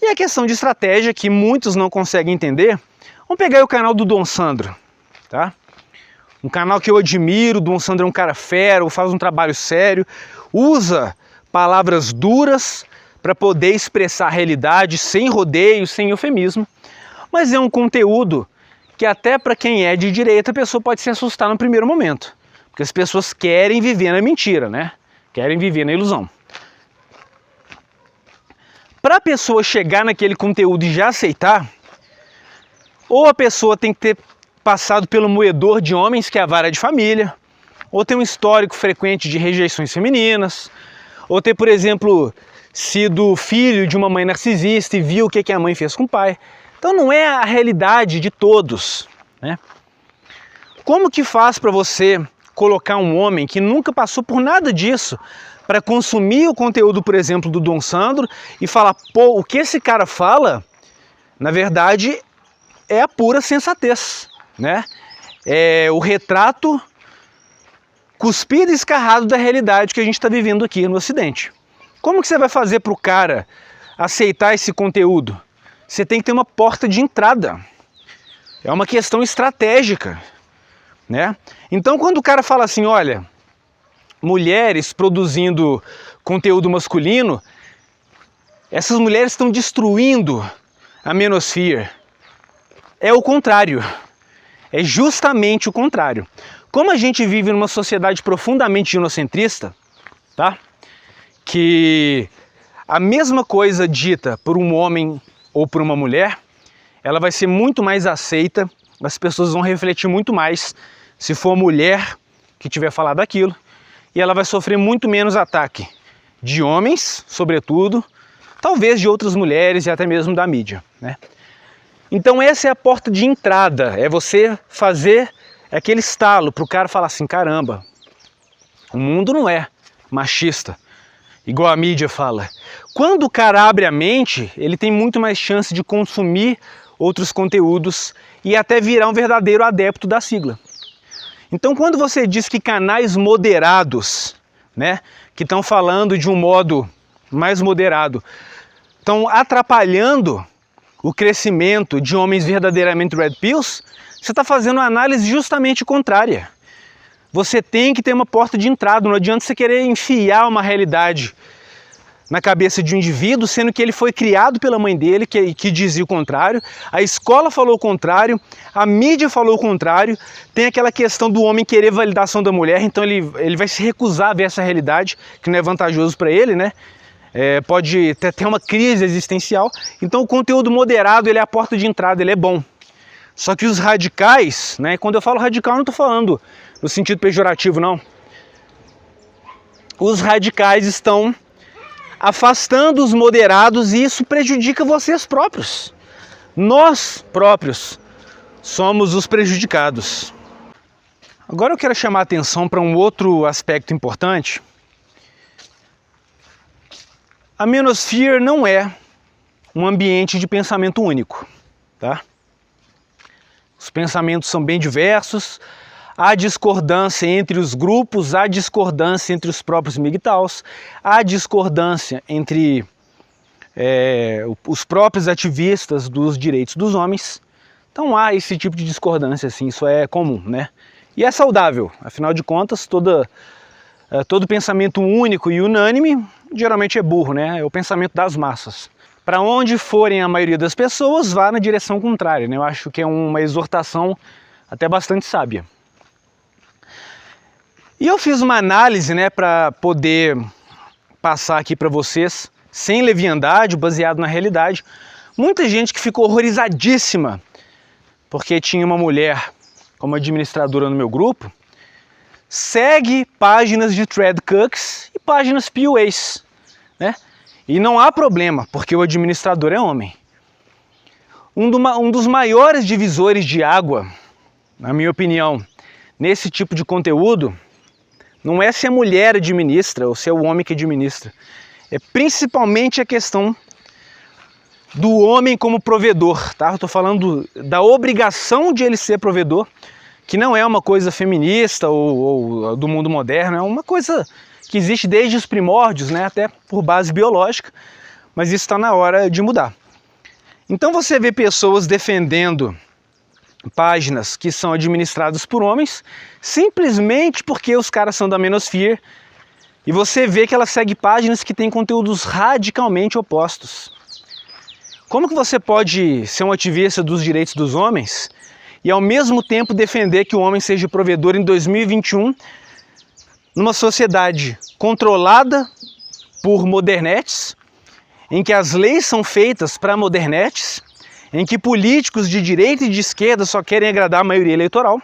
E a questão de estratégia que muitos não conseguem entender, vamos pegar aí o canal do Dom Sandro, tá? Um canal que eu admiro, o Dom Sandro é um cara fera, faz um trabalho sério, usa palavras duras para poder expressar a realidade sem rodeio, sem eufemismo, mas é um conteúdo que até para quem é de direita a pessoa pode se assustar no primeiro momento, porque as pessoas querem viver na mentira, né? Querem viver na ilusão. Para a pessoa chegar naquele conteúdo e já aceitar, ou a pessoa tem que ter passado pelo moedor de homens, que é a vara de família, ou ter um histórico frequente de rejeições femininas, ou ter, por exemplo, sido filho de uma mãe narcisista e viu o que a mãe fez com o pai. Então não é a realidade de todos, né? Como que faz para você colocar um homem que nunca passou por nada disso para consumir o conteúdo, por exemplo, do Dom Sandro e falar, pô, o que esse cara fala, na verdade, é a pura sensatez, né? É o retrato cuspido e escarrado da realidade que a gente está vivendo aqui no Ocidente. Como que você vai fazer para o cara aceitar esse conteúdo? Você tem que ter uma porta de entrada. É uma questão estratégica, né? Então, quando o cara fala assim, olha, mulheres produzindo conteúdo masculino, essas mulheres estão destruindo a menosphere. É o contrário. É justamente o contrário. Como a gente vive numa sociedade profundamente ginocentrista, tá? Que a mesma coisa dita por um homem ou por uma mulher, ela vai ser muito mais aceita, as pessoas vão refletir muito mais se for a mulher que tiver falado aquilo, e ela vai sofrer muito menos ataque de homens, sobretudo, talvez de outras mulheres e até mesmo da mídia, né? Então essa é a porta de entrada, é você fazer aquele estalo para o cara falar assim, caramba, o mundo não é machista, igual a mídia fala. Quando o cara abre a mente, ele tem muito mais chance de consumir outros conteúdos e até virar um verdadeiro adepto da sigla. Então quando você diz que canais moderados, né, que estão falando de um modo mais moderado, estão atrapalhando o crescimento de homens verdadeiramente red pills, você está fazendo uma análise justamente contrária. Você tem que ter uma porta de entrada, não adianta você querer enfiar uma realidade na cabeça de um indivíduo, sendo que ele foi criado pela mãe dele, que dizia o contrário, a escola falou o contrário, a mídia falou o contrário, tem aquela questão do homem querer validação da mulher, então ele vai se recusar a ver essa realidade, que não é vantajoso para ele, né? Pode ter uma crise existencial. Então o conteúdo moderado, ele é a porta de entrada, ele é bom. Só que os radicais, né, quando eu falo radical, eu não estou falando no sentido pejorativo, não. Os radicais estão afastando os moderados e isso prejudica vocês próprios. Nós próprios somos os prejudicados. Agora eu quero chamar a atenção para um outro aspecto importante. A menosphere não é um ambiente de pensamento único, tá? Os pensamentos são bem diversos, há discordância entre os grupos, há discordância entre os próprios MGTOWs, há discordância entre os próprios ativistas dos direitos dos homens. Então há esse tipo de discordância, assim, isso é comum, né? E é saudável, afinal de contas, todo pensamento único e unânime geralmente é burro, né? É o pensamento das massas. Para onde forem a maioria das pessoas, vá na direção contrária, né? Eu acho que é uma exortação até bastante sábia. E eu fiz uma análise, né, para poder passar aqui para vocês, sem leviandade, baseado na realidade. Muita gente que ficou horrorizadíssima porque tinha uma mulher como administradora no meu grupo, segue páginas de thread cucks e páginas PUAs, né? E não há problema, porque o administrador é homem. Um dos maiores divisores de água, na minha opinião, nesse tipo de conteúdo, não é se a mulher administra ou se é o homem que administra. É principalmente a questão do homem como provedor, tá? Eu estou falando da obrigação de ele ser provedor, que não é uma coisa feminista ou do mundo moderno, é uma coisa que existe desde os primórdios, né? Até por base biológica, mas isso está na hora de mudar. Então você vê pessoas defendendo páginas que são administradas por homens, simplesmente porque os caras são da manosphere, e você vê que ela segue páginas que têm conteúdos radicalmente opostos. Como que você pode ser um ativista dos direitos dos homens e ao mesmo tempo defender que o homem seja provedor em 2021, numa sociedade controlada por modernetes, em que as leis são feitas para modernetes, em que políticos de direita e de esquerda só querem agradar a maioria eleitoral,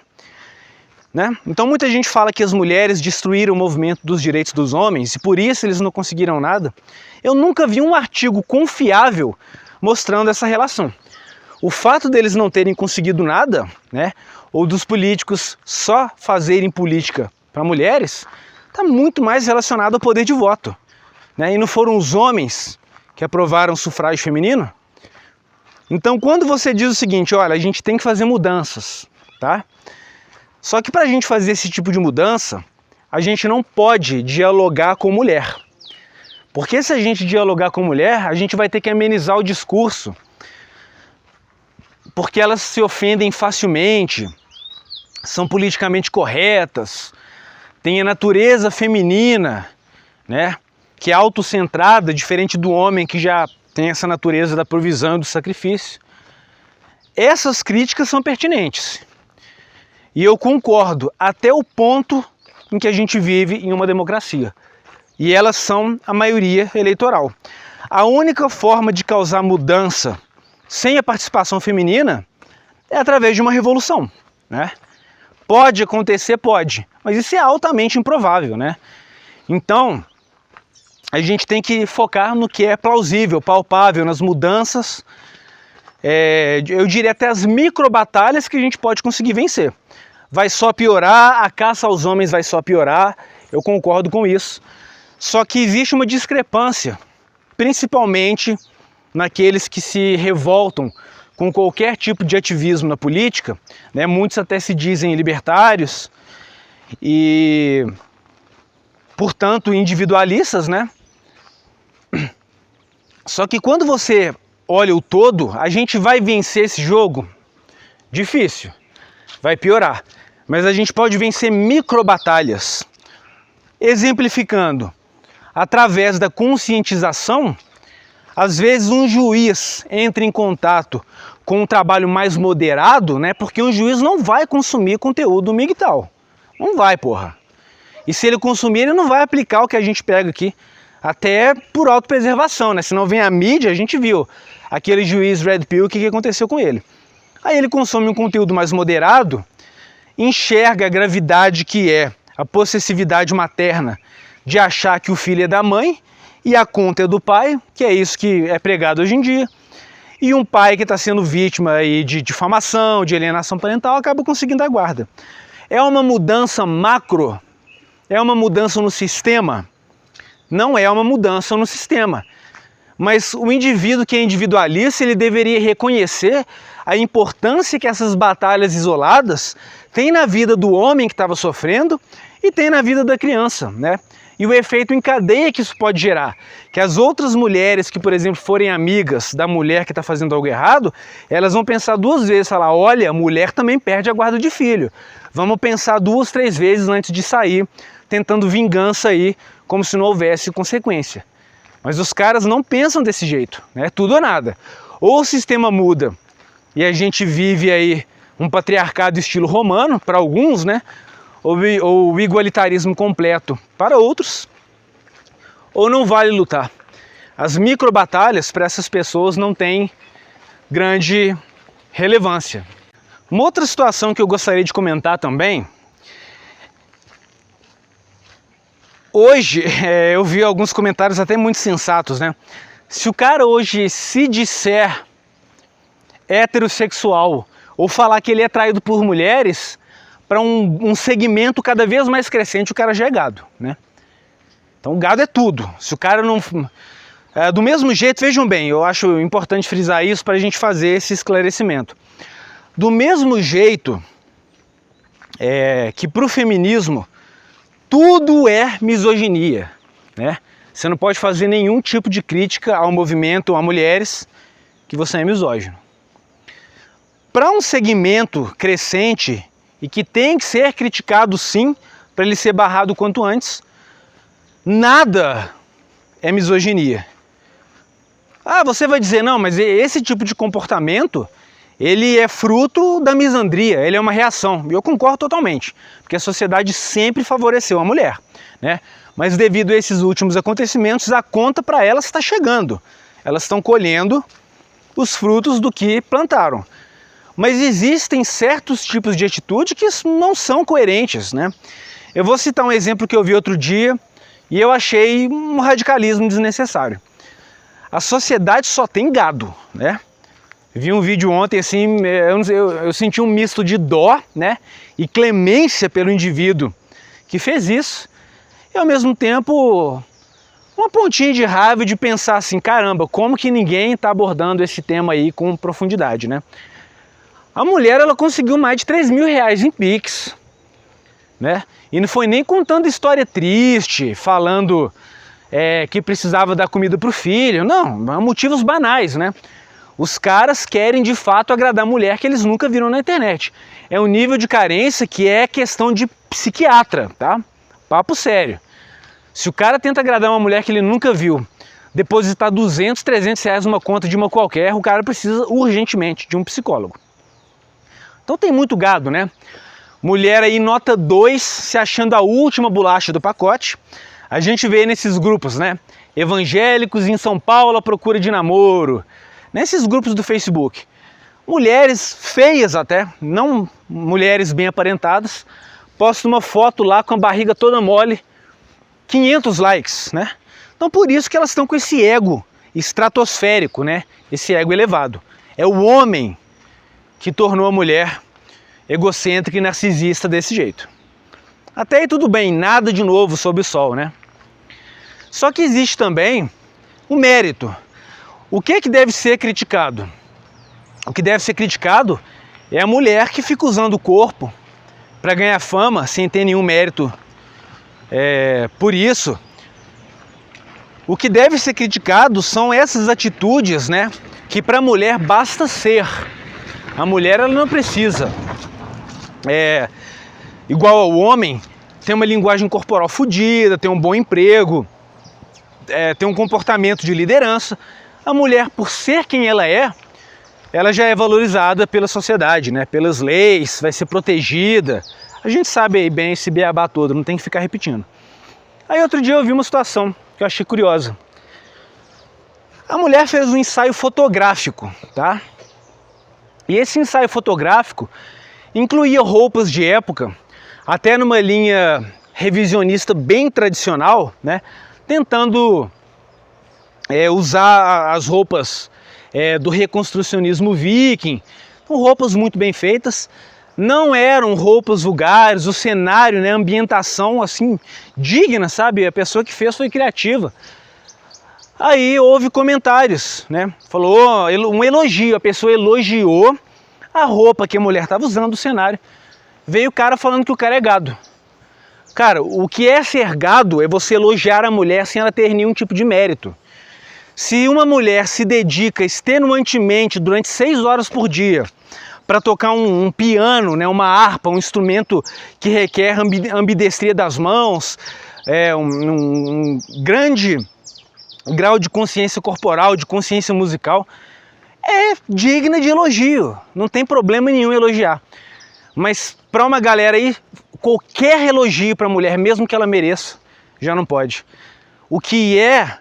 né? Então muita gente fala que as mulheres destruíram o movimento dos direitos dos homens e por isso eles não conseguiram nada. Eu nunca vi um artigo confiável mostrando essa relação. O fato deles não terem conseguido nada, né, ou dos políticos só fazerem política para mulheres, está muito mais relacionado ao poder de voto, né? E não foram os homens que aprovaram o sufrágio feminino? Então quando você diz o seguinte, olha, a gente tem que fazer mudanças, tá? Só que para a gente fazer esse tipo de mudança, a gente não pode dialogar com mulher. Porque se a gente dialogar com mulher, a gente vai ter que amenizar o discurso. Porque elas se ofendem facilmente, são politicamente corretas, têm a natureza feminina, né, que é autocentrada, diferente do homem que já tem essa natureza da provisão e do sacrifício. Essas críticas são pertinentes. E eu concordo até o ponto em que a gente vive em uma democracia. E elas são a maioria eleitoral. A única forma de causar mudança sem a participação feminina é através de uma revolução, né? Pode acontecer, pode, mas isso é altamente improvável, né? Então, a gente tem que focar no que é plausível, palpável, nas mudanças, eu diria até as microbatalhas que a gente pode conseguir vencer. Vai só piorar, a caça aos homens vai só piorar, eu concordo com isso. Só que existe uma discrepância, principalmente naqueles que se revoltam com qualquer tipo de ativismo na política, né? Muitos até se dizem libertários e, portanto, individualistas, né? Só que quando você olha o todo, a gente vai vencer esse jogo? Difícil, vai piorar. Mas a gente pode vencer microbatalhas, exemplificando, através da conscientização. Às vezes um juiz entra em contato com um trabalho mais moderado, né? Porque um juiz não vai consumir conteúdo migtal. Não vai, porra. E se ele consumir, ele não vai aplicar o que a gente pega aqui. Até por autopreservação, né? Senão vem a mídia, a gente viu aquele juiz Red Pill, o que aconteceu com ele. Aí ele consome um conteúdo mais moderado, enxerga a gravidade que é a possessividade materna de achar que o filho é da mãe e a conta é do pai, que é isso que é pregado hoje em dia, e um pai que está sendo vítima aí de difamação, de alienação parental, acaba conseguindo a guarda. É uma mudança macro? É uma mudança no sistema? Não é uma mudança no sistema. Mas o indivíduo que é individualista, ele deveria reconhecer a importância que essas batalhas isoladas têm na vida do homem que estava sofrendo e tem na vida da criança, né? E o efeito em cadeia que isso pode gerar, que as outras mulheres que, por exemplo, forem amigas da mulher que está fazendo algo errado, elas vão pensar duas vezes, falar, olha, a mulher também perde a guarda de filho. Vamos pensar 2, 3 vezes antes de sair, tentando vingança aí, como se não houvesse consequência. Mas os caras não pensam desse jeito, né? Tudo ou nada. Ou o sistema muda e a gente vive aí um patriarcado estilo romano, para alguns, né? Ou o igualitarismo completo para outros, ou não vale lutar. As microbatalhas para essas pessoas não têm grande relevância. Uma outra situação que eu gostaria de comentar também, hoje eu vi alguns comentários até muito sensatos, né? Se o cara hoje se disser heterossexual ou falar que ele é traído por mulheres, para um segmento cada vez mais crescente, o cara já é gado, né? Então o gado é tudo. Se o cara não... do mesmo jeito, vejam bem, eu acho importante frisar isso para a gente fazer esse esclarecimento. Do mesmo jeito que para o feminismo tudo é misoginia, né? Você não pode fazer nenhum tipo de crítica ao movimento, a mulheres, que você é misógino. Para um segmento crescente e que tem que ser criticado sim, para ele ser barrado quanto antes, nada é misoginia. Ah, você vai dizer, não, mas esse tipo de comportamento, ele é fruto da misandria, ele é uma reação. E eu concordo totalmente, porque a sociedade sempre favoreceu a mulher, né? Mas devido a esses últimos acontecimentos, a conta para elas está chegando. Elas estão colhendo os frutos do que plantaram. Mas existem certos tipos de atitude que não são coerentes, né? Eu vou citar um exemplo que eu vi outro dia e eu achei um radicalismo desnecessário. A sociedade só tem gado, né? Vi um vídeo ontem assim, eu senti um misto de dó, né, e clemência pelo indivíduo que fez isso, e ao mesmo tempo uma pontinha de raiva de pensar assim, caramba, como que ninguém está abordando esse tema aí com profundidade, né? A mulher, ela conseguiu mais de 3 mil reais em Pix, né? E não foi nem contando história triste, falando que precisava dar comida para o filho, não, motivos banais, né? Os caras querem de fato agradar a mulher que eles nunca viram na internet. É um nível de carência que é questão de psiquiatra, tá? Papo sério. Se o cara tenta agradar uma mulher que ele nunca viu, depositar 200, 300 reais numa conta de uma qualquer, o cara precisa urgentemente de um psicólogo. Então tem muito gado, né? Mulher aí nota 2, se achando a última bolacha do pacote. A gente vê nesses grupos, né? Evangélicos em São Paulo à procura de namoro. Nesses grupos do Facebook, mulheres feias até, não mulheres bem aparentadas, postam uma foto lá com a barriga toda mole, 500 likes, né? Então por isso que elas estão com esse ego estratosférico, né? Esse ego elevado. É o homem que tornou a mulher egocêntrica e narcisista desse jeito. Até aí tudo bem, nada de novo sob o sol, né? Só que existe também o mérito. O que é que deve ser criticado? O que deve ser criticado é a mulher que fica usando o corpo para ganhar fama sem ter nenhum mérito por isso. O que deve ser criticado são essas atitudes, né, que para a mulher basta ser. A mulher, ela não precisa, igual ao homem, ter uma linguagem corporal fodida, ter um bom emprego, ter um comportamento de liderança. A mulher, por ser quem ela já é valorizada pela sociedade, né? Pelas leis, vai ser protegida. A gente sabe aí bem esse beabá todo, não tem que ficar repetindo. Aí outro dia eu vi uma situação que eu achei curiosa. A mulher fez um ensaio fotográfico, tá? E esse ensaio fotográfico incluía roupas de época, até numa linha revisionista bem tradicional, né? Tentando usar as roupas do reconstrucionismo viking, roupas muito bem feitas, não eram roupas vulgares, o cenário, né, a ambientação assim digna, sabe? A pessoa que fez foi criativa. Aí houve comentários, né? Falou um elogio, a pessoa elogiou a roupa que a mulher estava usando do cenário. Veio o cara falando que o cara é gado. Cara, o que é ser gado é você elogiar a mulher sem ela ter nenhum tipo de mérito. Se uma mulher se dedica extenuantemente durante 6 horas por dia para tocar um piano, né, uma harpa, um instrumento que requer ambidestria das mãos, um grande grau de consciência corporal, de consciência musical, é digna de elogio, não tem problema nenhum em elogiar. Mas para uma galera aí, qualquer elogio para a mulher, mesmo que ela mereça, já não pode. O que é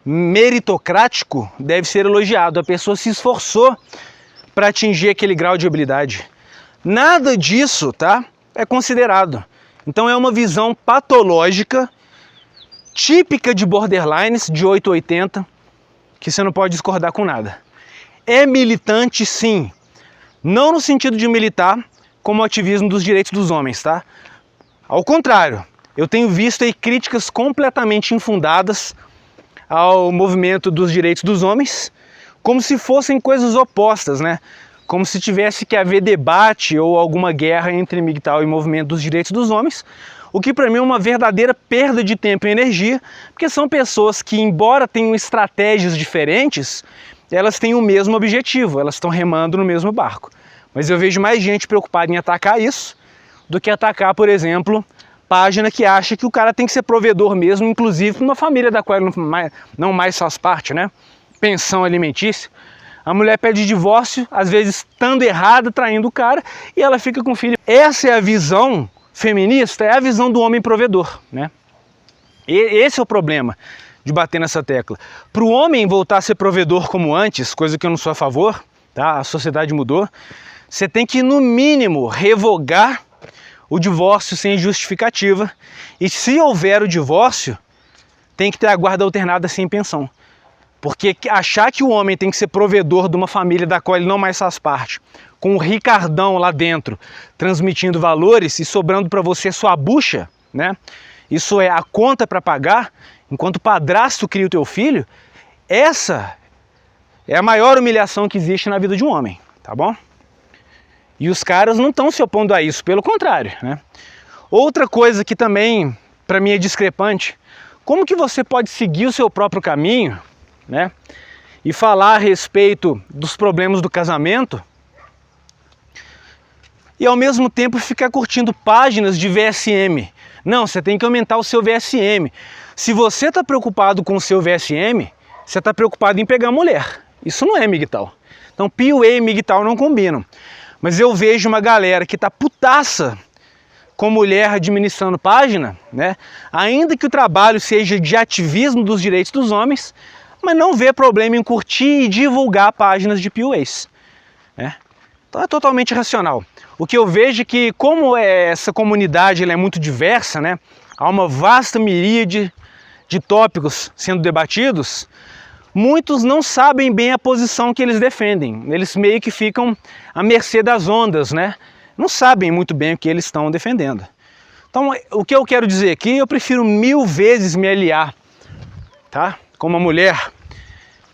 meritocrático deve ser elogiado. A pessoa se esforçou para atingir aquele grau de habilidade. Nada disso, tá, é considerado. Então é uma visão patológica, típica de borderlines, de 880, que você não pode discordar com nada. É militante, sim. Não no sentido de militar como ativismo dos direitos dos homens, tá? Ao contrário, eu tenho visto aí críticas completamente infundadas ao movimento dos direitos dos homens, como se fossem coisas opostas, né? Como se tivesse que haver debate ou alguma guerra entre MGTOW e movimento dos direitos dos homens, o que para mim é uma verdadeira perda de tempo e energia, porque são pessoas que, embora tenham estratégias diferentes, elas têm o mesmo objetivo, elas estão remando no mesmo barco. Mas eu vejo mais gente preocupada em atacar isso do que atacar, por exemplo, página que acha que o cara tem que ser provedor mesmo, inclusive para uma família da qual ele não mais faz parte, né? Pensão alimentícia. A mulher pede divórcio, às vezes estando errada, traindo o cara, e ela fica com o filho. Essa é a visão feminista, é a visão do homem provedor, né? E esse é o problema de bater nessa tecla. Para o homem voltar a ser provedor como antes, coisa que eu não sou a favor, tá? A sociedade mudou. Você tem que, no mínimo, revogar o divórcio sem justificativa. E se houver o divórcio, tem que ter a guarda alternada sem pensão. Porque achar que o homem tem que ser provedor de uma família da qual ele não mais faz parte, com o Ricardão lá dentro, transmitindo valores e sobrando para você sua bucha, né? Isso é a conta para pagar, enquanto o padrasto cria o teu filho, essa é a maior humilhação que existe na vida de um homem, tá bom? E os caras não estão se opondo a isso, pelo contrário, né? Outra coisa que também, para mim, é discrepante, como que você pode seguir o seu próprio caminho, né? E falar a respeito dos problemas do casamento e ao mesmo tempo ficar curtindo páginas de VSM. Não, você tem que aumentar o seu VSM. Se você está preocupado com o seu VSM, você está preocupado em pegar mulher. Isso não é MGTOW. Então PUA e MGTOW não combinam. Mas eu vejo uma galera que está putaça com mulher administrando página, né? Ainda que o trabalho seja de ativismo dos direitos dos homens, mas não vê problema em curtir e divulgar páginas de PUAs, né? Então é totalmente irracional. O que eu vejo é que, como essa comunidade ela é muito diversa, né? Há uma vasta miríade de tópicos sendo debatidos, muitos não sabem bem a posição que eles defendem. Eles meio que ficam à mercê das ondas, né? Não sabem muito bem o que eles estão defendendo. Então, o que eu quero dizer aqui, eu prefiro 1000 vezes me aliar, tá? Com uma mulher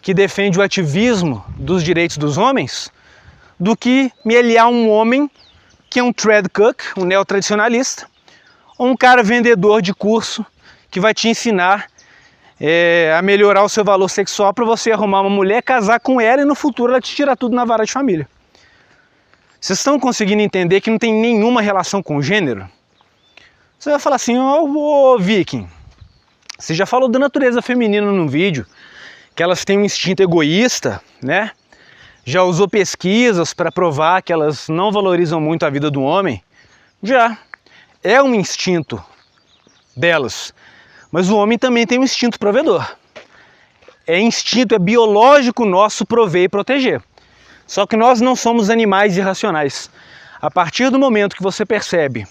que defende o ativismo dos direitos dos homens, do que me aliar a um homem que é um thread cook, um neotradicionalista, ou um cara vendedor de curso que vai te ensinar a melhorar o seu valor sexual para você arrumar uma mulher, casar com ela e no futuro ela te tirar tudo na vara de família. Vocês estão conseguindo entender que não tem nenhuma relação com o gênero? Você vai falar assim, ô Viking, você já falou da natureza feminina no vídeo, que elas têm um instinto egoísta, né? Já usou pesquisas para provar que elas não valorizam muito a vida do homem? Já. É um instinto delas. Mas o homem também tem um instinto provedor. É instinto, é biológico nosso prover e proteger. Só que nós não somos animais irracionais. A partir do momento que você percebe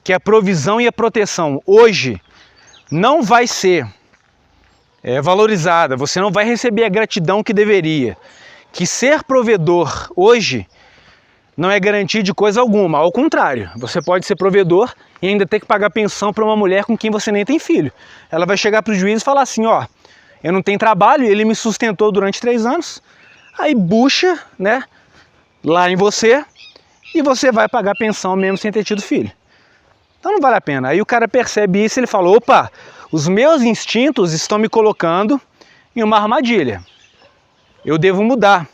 que a provisão e a proteção hoje não vai ser valorizada, você não vai receber a gratidão que deveria, que ser provedor hoje não é garantia de coisa alguma, ao contrário, você pode ser provedor e ainda ter que pagar pensão para uma mulher com quem você nem tem filho. Ela vai chegar para o juiz e falar assim, ó, eu não tenho trabalho, ele me sustentou durante 3 anos, aí bucha, né, lá em você, e você vai pagar pensão mesmo sem ter tido filho. Então não vale a pena. Aí o cara percebe isso e ele fala, opa, os meus instintos estão me colocando em uma armadilha. Eu devo mudar.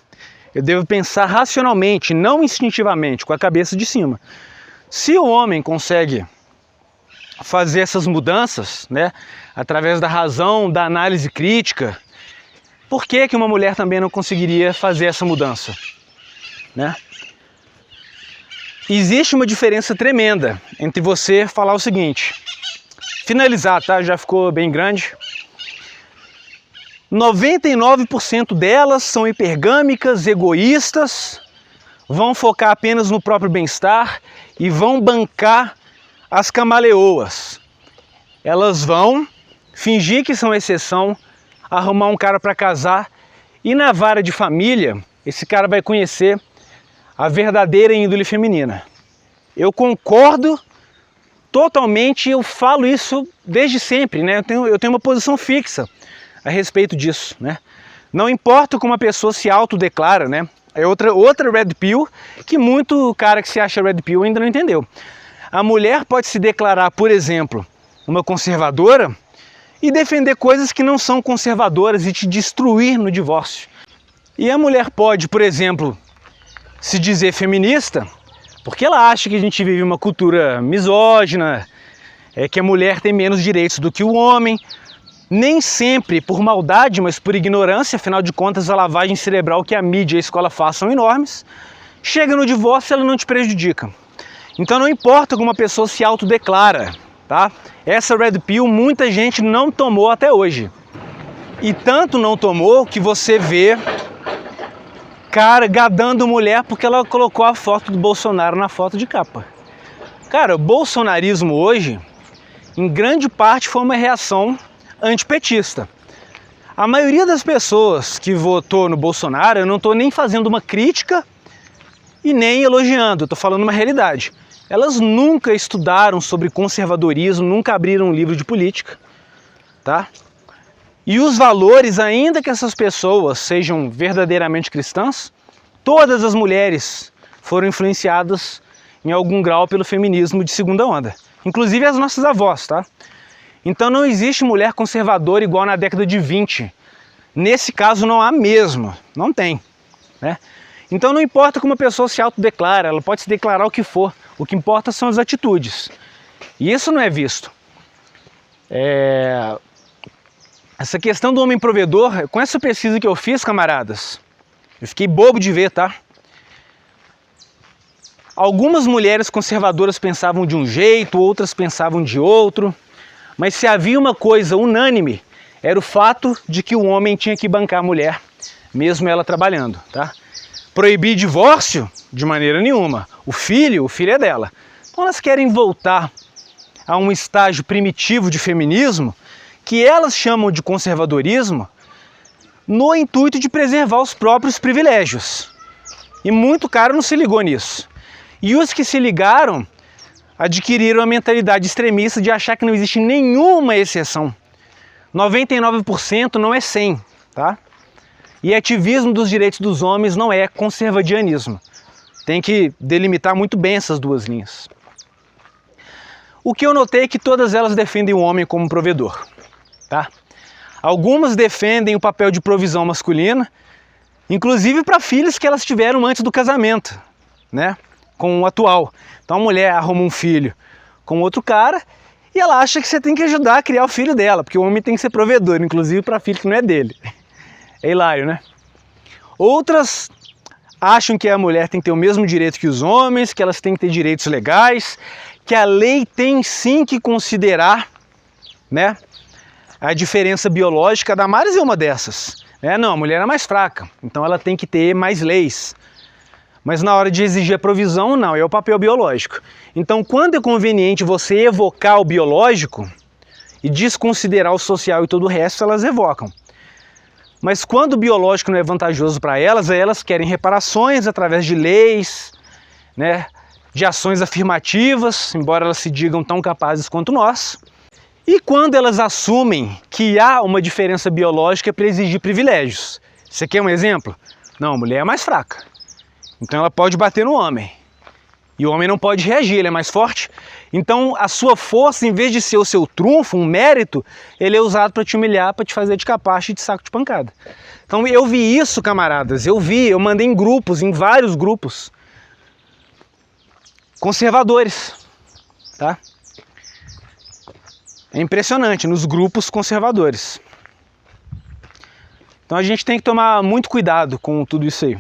Eu devo pensar racionalmente, não instintivamente, com a cabeça de cima. Se o homem consegue fazer essas mudanças, né, através da razão, da análise crítica, por que uma mulher também não conseguiria fazer essa mudança, né? Existe uma diferença tremenda entre você falar o seguinte, finalizar, tá? Já ficou bem grande. 99% delas são hipergâmicas, egoístas, vão focar apenas no próprio bem-estar e vão bancar as camaleoas. Elas vão fingir que são exceção, arrumar um cara para casar e na vara de família, esse cara vai conhecer a verdadeira índole feminina. Eu concordo totalmente, eu falo isso desde sempre, né? Eu tenho uma posição fixa a respeito disso, né? Não importa como a pessoa se autodeclara, né? É outra red pill que muito cara que se acha red pill ainda não entendeu. A mulher pode se declarar, por exemplo, uma conservadora e defender coisas que não são conservadoras e te destruir no divórcio. E a mulher pode, por exemplo, se dizer feminista, porque ela acha que a gente vive uma cultura misógina, que a mulher tem menos direitos do que o homem, nem sempre por maldade, mas por ignorância, afinal de contas a lavagem cerebral que a mídia e a escola fazem são enormes. Chega no divórcio, ela não te prejudica. Então não importa como uma pessoa se autodeclara, tá? Essa Red Pill muita gente não tomou até hoje. E tanto não tomou que você vê cara gadando mulher porque ela colocou a foto do Bolsonaro na foto de capa. Cara, o bolsonarismo hoje, em grande parte, foi uma reação antipetista. A maioria das pessoas que votou no Bolsonaro, eu não estou nem fazendo uma crítica e nem elogiando, eu estou falando uma realidade. Elas nunca estudaram sobre conservadorismo, nunca abriram um livro de política, tá? E os valores, ainda que essas pessoas sejam verdadeiramente cristãs, todas as mulheres foram influenciadas em algum grau pelo feminismo de segunda onda, inclusive as nossas avós, tá? Então não existe mulher conservadora igual na década de 20. Nesse caso não há mesmo, não tem, né? Então não importa como a pessoa se autodeclara, ela pode se declarar o que for, o que importa são as atitudes. E isso não é visto. Essa questão do homem provedor, com essa pesquisa que eu fiz, camaradas, eu fiquei bobo de ver, tá? Algumas mulheres conservadoras pensavam de um jeito, outras pensavam de outro, mas se havia uma coisa unânime, era o fato de que o homem tinha que bancar a mulher, mesmo ela trabalhando, tá? Proibir divórcio? De maneira nenhuma. O filho é dela. Então elas querem voltar a um estágio primitivo de feminismo, que elas chamam de conservadorismo, no intuito de preservar os próprios privilégios. E muito cara não se ligou nisso. E os que se ligaram adquiriram a mentalidade extremista de achar que não existe nenhuma exceção. 99% não é 100, tá? E ativismo dos direitos dos homens não é conservadianismo. Tem que delimitar muito bem essas duas linhas. O que eu notei é que todas elas defendem o homem como provedor, tá? Algumas defendem o papel de provisão masculina, inclusive para filhos que elas tiveram antes do casamento, né? Com o atual. Então a mulher arruma um filho com outro cara e ela acha que você tem que ajudar a criar o filho dela, porque o homem tem que ser provedor, inclusive para filho que não é dele. É hilário, né? Outras acham que a mulher tem que ter o mesmo direito que os homens, que elas têm que ter direitos legais, que a lei tem sim que considerar, né, a diferença biológica. A Damares é uma dessas. Não, a mulher é mais fraca, então ela tem que ter mais leis. Mas na hora de exigir a provisão, não, é o papel biológico. Então, quando é conveniente você evocar o biológico e desconsiderar o social e todo o resto, elas evocam. Mas quando o biológico não é vantajoso para elas, aí elas querem reparações através de leis, né, de ações afirmativas, embora elas se digam tão capazes quanto nós. E quando elas assumem que há uma diferença biológica para exigir privilégios. Você quer um exemplo? Não, a mulher é mais fraca. Então ela pode bater no homem. E o homem não pode reagir, ele é mais forte. Então a sua força, em vez de ser o seu trunfo, um mérito, ele é usado para te humilhar, para te fazer de capacho e de saco de pancada. Então eu vi isso, camaradas, eu mandei em grupos, em vários grupos conservadores, tá? É impressionante, nos grupos conservadores. Então a gente tem que tomar muito cuidado com tudo isso aí.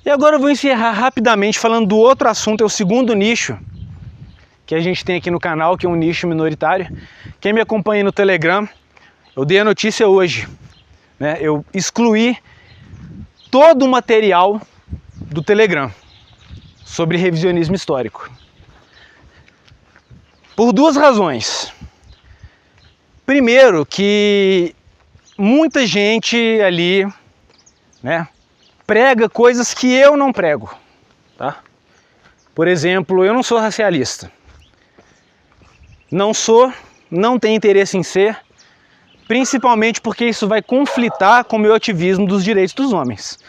E agora eu vou encerrar rapidamente falando do outro assunto, é o segundo nicho que a gente tem aqui no canal, que é um nicho minoritário. Quem me acompanha no Telegram, eu dei a notícia hoje, né? Eu excluí todo o material do Telegram sobre revisionismo histórico. Por duas razões. Primeiro, que muita gente ali, né, prega coisas que eu não prego, tá? Por exemplo, eu não sou racialista. Não sou, não tenho interesse em ser, principalmente porque isso vai conflitar com o meu ativismo dos direitos dos homens.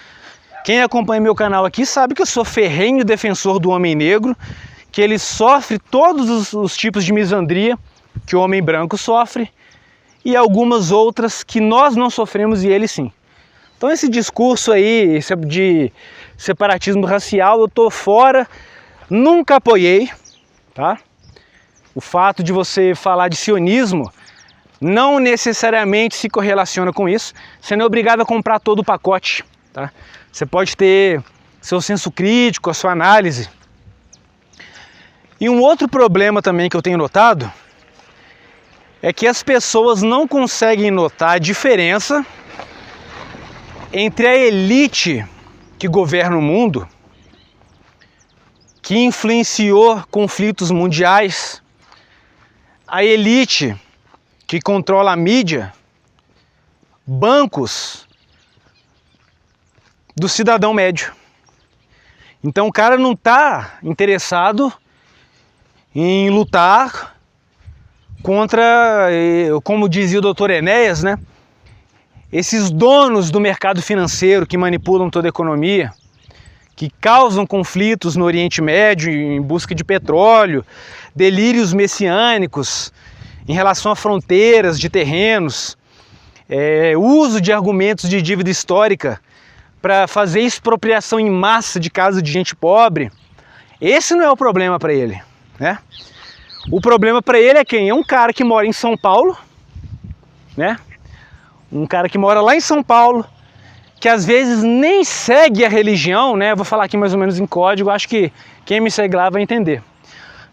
Quem acompanha meu canal aqui sabe que eu sou ferrenho defensor do homem negro, que ele sofre todos os tipos de misandria que o homem branco sofre, e algumas outras que nós não sofremos e ele sim. Então esse discurso aí de separatismo racial eu tô fora, nunca apoiei, tá? O fato de você falar de sionismo não necessariamente se correlaciona com isso. Você não é obrigado a comprar todo o pacote, tá? Você pode ter seu senso crítico, a sua análise. E um outro problema também que eu tenho notado é que as pessoas não conseguem notar a diferença entre a elite que governa o mundo, que influenciou conflitos mundiais, a elite que controla a mídia, bancos, do cidadão médio. Então o cara não está interessado em lutar contra, como dizia o Dr. Enéas, né? Esses donos do mercado financeiro que manipulam toda a economia, que causam conflitos no Oriente Médio em busca de petróleo, delírios messiânicos em relação a fronteiras de terrenos, uso de argumentos de dívida histórica para fazer expropriação em massa de casa de gente pobre. Esse não é o problema para ele, né? O problema para ele é quem? É um cara que mora em São Paulo, né? Um cara que mora lá em São Paulo, que às vezes nem segue a religião, né? Eu vou falar aqui mais ou menos em código, acho que quem me segue lá vai entender.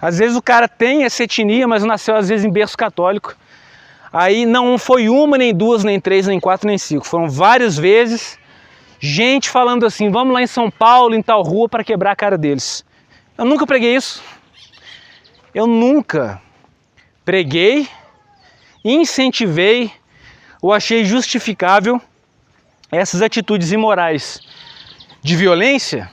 Às vezes o cara tem essa etnia, mas nasceu às vezes em berço católico. Aí não foi uma, nem duas, nem três, nem quatro, nem cinco. Foram várias vezes gente falando assim, vamos lá em São Paulo, em tal rua, para quebrar a cara deles. Eu nunca preguei isso. Eu nunca preguei, incentivei ou achei justificável essas atitudes imorais de violência,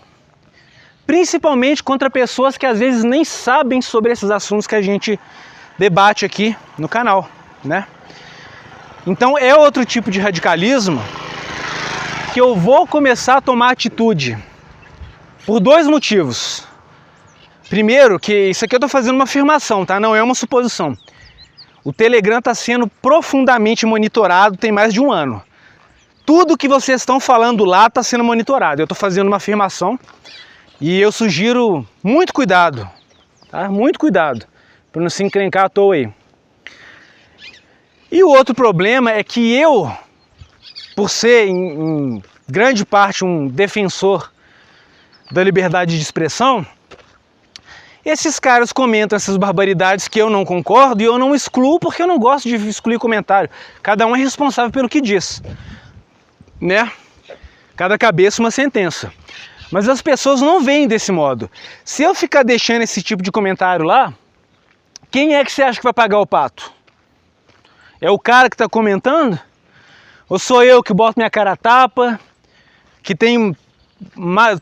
principalmente contra pessoas que às vezes nem sabem sobre esses assuntos que a gente debate aqui no canal, né? Então é outro tipo de radicalismo que eu vou começar a tomar atitude por dois motivos. Primeiro, que isso aqui eu estou fazendo uma afirmação, tá? Não é uma suposição. O Telegram está sendo profundamente monitorado tem mais de um ano. Tudo que vocês estão falando lá está sendo monitorado. Eu estou fazendo uma afirmação e eu sugiro muito cuidado, tá? Muito cuidado, para não se encrencar à toa aí. E o outro problema é que eu, por ser em grande parte um defensor da liberdade de expressão, esses caras comentam essas barbaridades que eu não concordo e eu não excluo porque eu não gosto de excluir comentário. Cada um é responsável pelo que diz, né? Cada cabeça uma sentença. Mas as pessoas não veem desse modo. Se eu ficar deixando esse tipo de comentário lá, quem é que você acha que vai pagar o pato? É o cara que está comentando? Ou sou eu que boto minha cara a tapa, que tem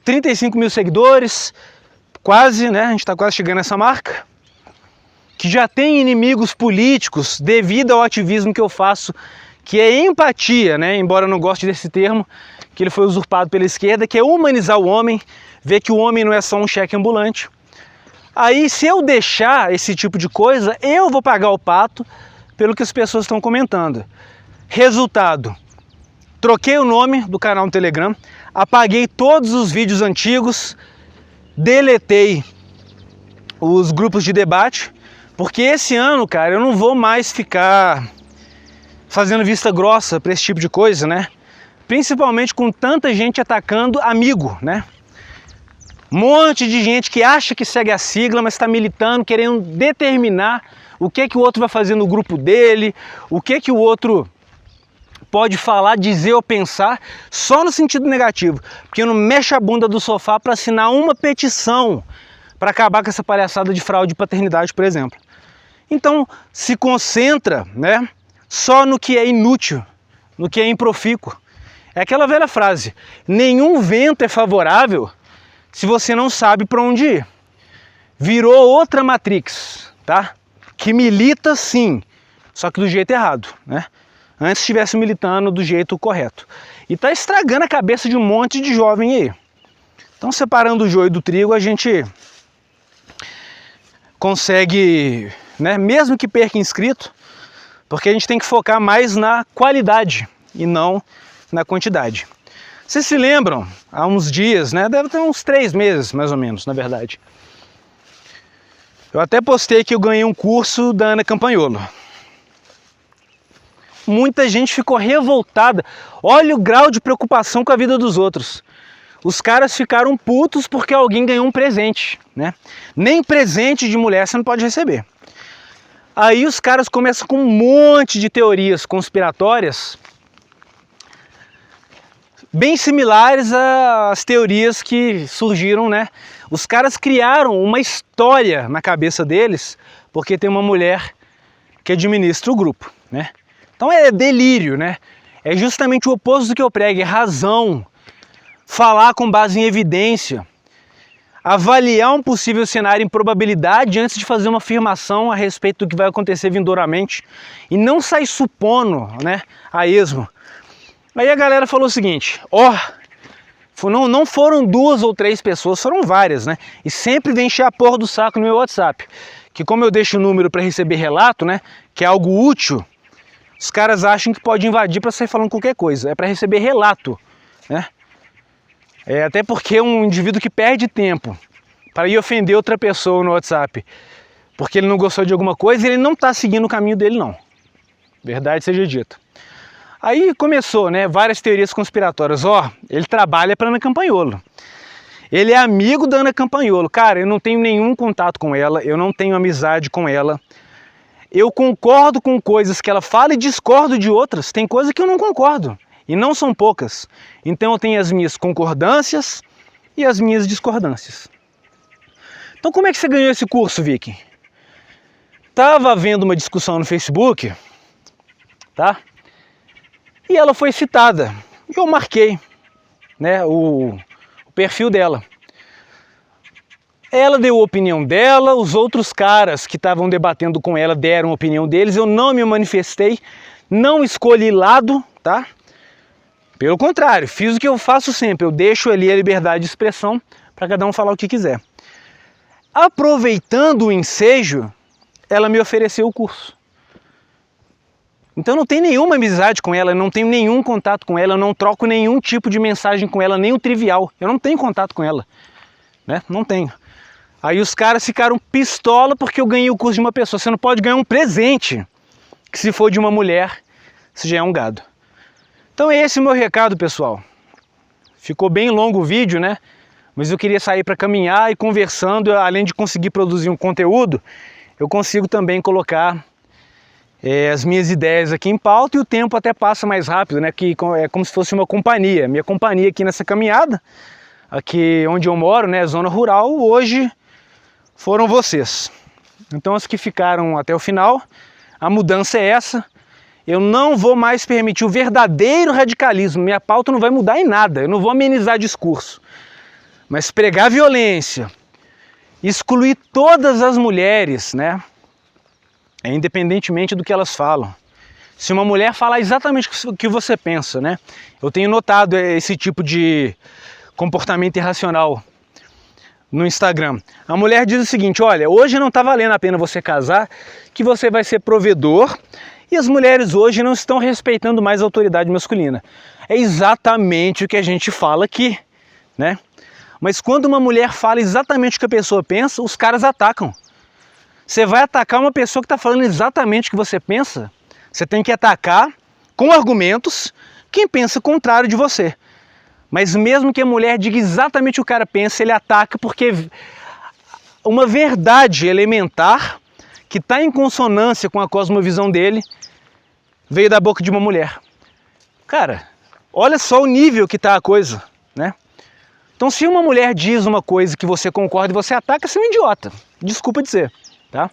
35 mil seguidores, quase, né? A gente está quase chegando nessa marca, que já tem inimigos políticos devido ao ativismo que eu faço, que é empatia, né? Embora eu não goste desse termo, que ele foi usurpado pela esquerda, que é humanizar o homem, ver que o homem não é só um cheque ambulante. Aí, se eu deixar esse tipo de coisa, eu vou pagar o pato pelo que as pessoas estão comentando. Resultado, troquei o nome do canal no Telegram, apaguei todos os vídeos antigos, deletei os grupos de debate, porque esse ano, cara, eu não vou mais ficar fazendo vista grossa para esse tipo de coisa, né? Principalmente com tanta gente atacando amigo, né? Um monte de gente que acha que segue a sigla, mas está militando, querendo determinar o que o outro vai fazer no grupo dele, o que o outro pode falar, dizer ou pensar, só no sentido negativo. Porque eu não mexo a bunda do sofá para assinar uma petição para acabar com essa palhaçada de fraude de paternidade, por exemplo. Então, se concentra, né, só no que é inútil, no que é improfícuo. É aquela velha frase, nenhum vento é favorável se você não sabe para onde ir. Virou outra Matrix, tá? Que milita sim, só que do jeito errado, né? Antes estivesse militando do jeito correto. E tá estragando a cabeça de um monte de jovem aí. Então, separando o joio do trigo, a gente consegue, né, mesmo que perca inscrito, porque a gente tem que focar mais na qualidade e não na quantidade. Vocês se lembram, há uns dias, né? Deve ter uns 3 meses, mais ou menos, na verdade. Eu até postei que eu ganhei um curso da Ana Campanholo. Muita gente ficou revoltada. Olha o grau de preocupação com a vida dos outros. Os caras ficaram putos porque alguém ganhou um presente, né? Nem presente de mulher você não pode receber. Aí os caras começam com um monte de teorias conspiratórias bem similares às teorias que surgiram, né? Os caras criaram uma história na cabeça deles porque tem uma mulher que administra o grupo, né? Então é delírio, né? É justamente o oposto do que eu prego, é razão, falar com base em evidência, avaliar um possível cenário em probabilidade antes de fazer uma afirmação a respeito do que vai acontecer vindouramente e não sair supondo, né, a esmo. Aí a galera falou o seguinte, não foram 2 ou 3 pessoas, foram várias, né? E sempre vem encher a porra do saco no meu WhatsApp, que como eu deixo o número para receber relato, né, que é algo útil, os caras acham que pode invadir para sair falando qualquer coisa, é para receber relato, né? Até porque um indivíduo que perde tempo para ir ofender outra pessoa no WhatsApp porque ele não gostou de alguma coisa, ele não está seguindo o caminho dele não, verdade seja dita. Aí começou, né, várias teorias conspiratórias. Ele trabalha para Ana Campanholo. Ele é amigo da Ana Campanholo. Cara, eu não tenho nenhum contato com ela, eu não tenho amizade com ela. Eu concordo com coisas que ela fala e discordo de outras. Tem coisas que eu não concordo, e não são poucas. Então eu tenho as minhas concordâncias e as minhas discordâncias. Então como é que você ganhou esse curso, Vicky? Tava havendo uma discussão no Facebook, tá? E ela foi citada, e eu marquei, né, o perfil dela. Ela deu a opinião dela, os outros caras que estavam debatendo com ela deram a opinião deles, eu não me manifestei, não escolhi lado, tá? Pelo contrário, fiz o que eu faço sempre, eu deixo ali a liberdade de expressão para cada um falar o que quiser. Aproveitando o ensejo, ela me ofereceu o curso. Então eu não tenho nenhuma amizade com ela, não tenho nenhum contato com ela, eu não troco nenhum tipo de mensagem com ela, nem o trivial. Eu não tenho contato com ela, né? Não tenho. Aí os caras ficaram pistola porque eu ganhei o curso de uma pessoa. Você não pode ganhar um presente, que se for de uma mulher, você já é um gado. Então esse é o meu recado, pessoal. Ficou bem longo o vídeo, né? Mas eu queria sair para caminhar e conversando, além de conseguir produzir um conteúdo, eu consigo também colocar as minhas ideias aqui em pauta e o tempo até passa mais rápido, né? Que é como se fosse uma companhia. Minha companhia aqui nessa caminhada, aqui onde eu moro, né? Zona rural, hoje foram vocês. Então as que ficaram até o final, a mudança é essa. Eu não vou mais permitir o verdadeiro radicalismo. Minha pauta não vai mudar em nada. Eu não vou amenizar discurso. Mas pregar violência, excluir todas as mulheres, né? Independentemente do que elas falam. Se uma mulher falar exatamente o que você pensa, né? Eu tenho notado esse tipo de comportamento irracional no Instagram. A mulher diz o seguinte, olha, hoje não está valendo a pena você casar, que você vai ser provedor, e as mulheres hoje não estão respeitando mais a autoridade masculina. É exatamente o que a gente fala aqui, né? Mas quando uma mulher fala exatamente o que a pessoa pensa, os caras atacam. Você vai atacar uma pessoa que está falando exatamente o que você pensa? Você tem que atacar com argumentos quem pensa o contrário de você. Mas mesmo que a mulher diga exatamente o que o cara pensa, ele ataca porque uma verdade elementar que está em consonância com a cosmovisão dele veio da boca de uma mulher. Cara, olha só o nível que está a coisa, né? Então se uma mulher diz uma coisa que você concorda e você ataca, você é um idiota. Desculpa dizer. Tá?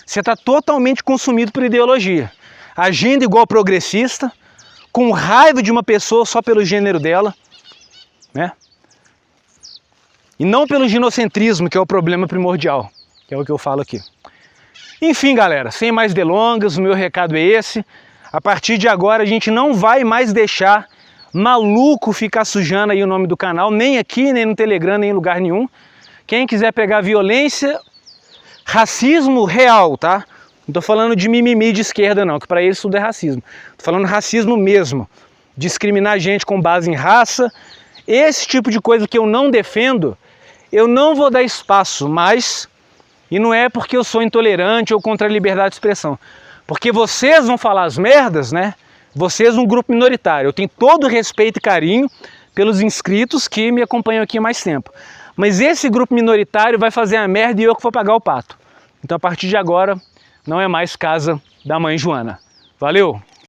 Você está totalmente consumido por ideologia, agindo igual progressista, com raiva de uma pessoa só pelo gênero dela, né? E não pelo ginocentrismo, que é o problema primordial, que é o que eu falo aqui. Enfim, galera, sem mais delongas, o meu recado é esse. A partir de agora a gente não vai mais deixar maluco ficar sujando aí o nome do canal, nem aqui, nem no Telegram, nem em lugar nenhum. Quem quiser pegar violência, racismo real, tá? Não tô falando de mimimi de esquerda não, que para eles tudo é racismo. Tô falando racismo mesmo, discriminar gente com base em raça, esse tipo de coisa que eu não defendo, eu não vou dar espaço mais, e não é porque eu sou intolerante ou contra a liberdade de expressão, porque vocês vão falar as merdas, né? Vocês, um grupo minoritário. Eu tenho todo respeito e carinho pelos inscritos que me acompanham aqui há mais tempo. Mas esse grupo minoritário vai fazer a merda e eu que vou pagar o pato. Então, a partir de agora, não é mais casa da mãe Joana. Valeu!